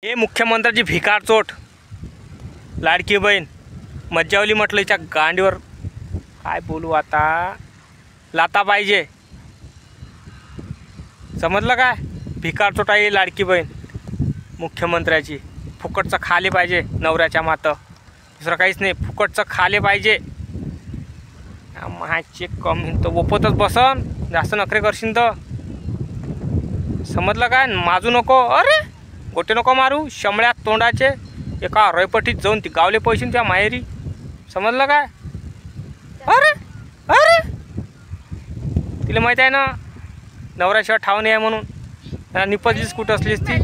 हे मुख्यमंत्र्याची भिकार चोट लाडकी बहीण मज्जावली म्हटलं हिच्या गांडीवर काय बोलू आता लाता पाहिजे समजलं काय भिकार चोट आहे लाडकी बहीण मुख्यमंत्र्याची फुकटचं खाले पाहिजे नवऱ्याच्या मातं दुसरं काहीच नाही फुकटचं खाले पाहिजे माचे कमी तर ओपतच बसन जास्त नखरे करशील तर समजलं काय माजू नको अरे गोटे नको मारू शमळ्यात तोंडाचे एका रयपटीत जाऊन ती गावले पैसे त्या माहेरी समजलं काय अरे अरे तिला माहिती आहे ना नवऱ्याशिवाय ठाव नाही आहे म्हणून निपजलीच कुठं असलीस ती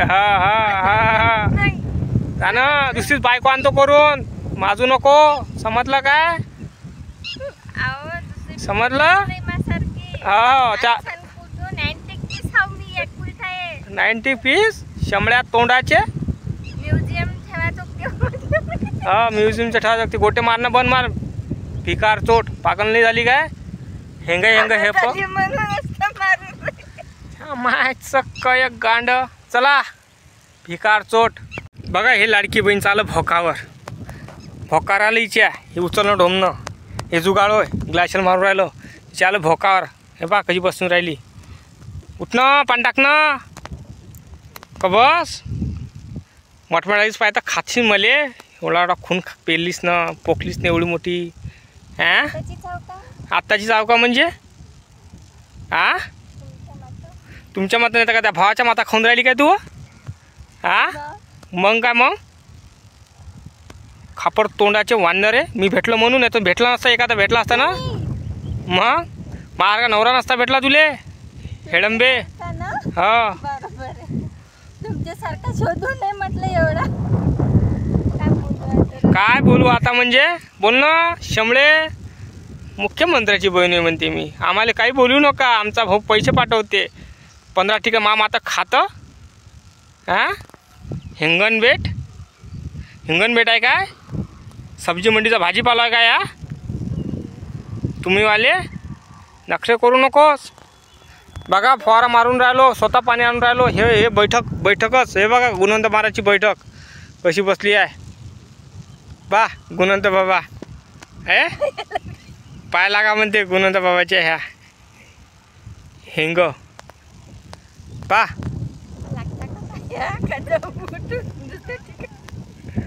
हा हा हा हा ना दुसरीच बायको आणतो करून माजू नको समजलं काय समजलं हो त्या 90 पीस शमळ्यात तोंडाचे हा म्युझियमचे ठेवा ते गोटे मारणं बंद मार भिकार चोट पागल नाही झाली काय हेंग हेंग हे मायचं एक गांड चला भिकार चोट बघा हे लाडकी बहीण चाल भोकावर भोकार आलं हिच्या हे उचलणं ढोमणं हे जुगाळ होय ग्लाशर मारून राहिलं चाल भोकावर हे बा कशी बसून राहिली उठणं पाणी टाकणं का बस मोठमोठालीच पाहिजे खातशील मले एवढा एवढा खून पेरलीस ना पोखलीस ना एवढी मोठी हां आत्ताची जाव का म्हणजे हां तुमच्या माता नाही तर का त्या भावाच्या माता खाऊन राहिली काय तू हां मग काय मग खापर तोंडाचे वानर रे मी भेटलो म्हणून नाही तर भेटला नसता एखादा भेटला असता ना मग मार्ग नवरा नसता भेटला तुले हेडंबे हा तुमच्यासारखा शोधून नाही म्हटलं एवढा काय बोलू आता म्हणजे बोल ना शमळे मुख्यमंत्र्याची बहीण आहे म्हणते मी आम्हाला काही बोलू नका आमचा भाऊ पैसे पाठवते 15 ठिका माम आता खातं हां हिंगणबेट आहे काय सब्जी मंडीचा भाजीपाला आहे काय या तुम्ही वाले नखरे करू नकोस बघा फवारा मारून राहिलो स्वतः पाणी आणून राहिलो हे बैठकच हे बघा गुणवंत महाराजची बैठक कशी बसली आहे बा गुणवंत बाबा हे पाय लागा म्हणते गुणवंत बाबाच्या ह्या हिंग पा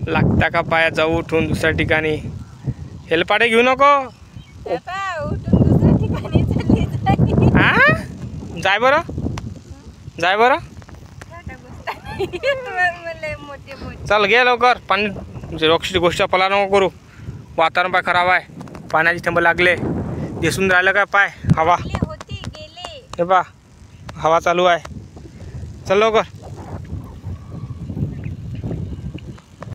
लागता का पाया जाऊ उठून दुसऱ्या ठिकाणी हेलपाटे घेऊ नको हां जाय बरं चल घे लवकर पाणी रोक्षी गोष्ट पला नको करू वातावरण पाय खराब आहे पाण्याची थंब लागले दिसून राहिलं काय पाय हवा हे पा हवा चालू आहे चल लवकर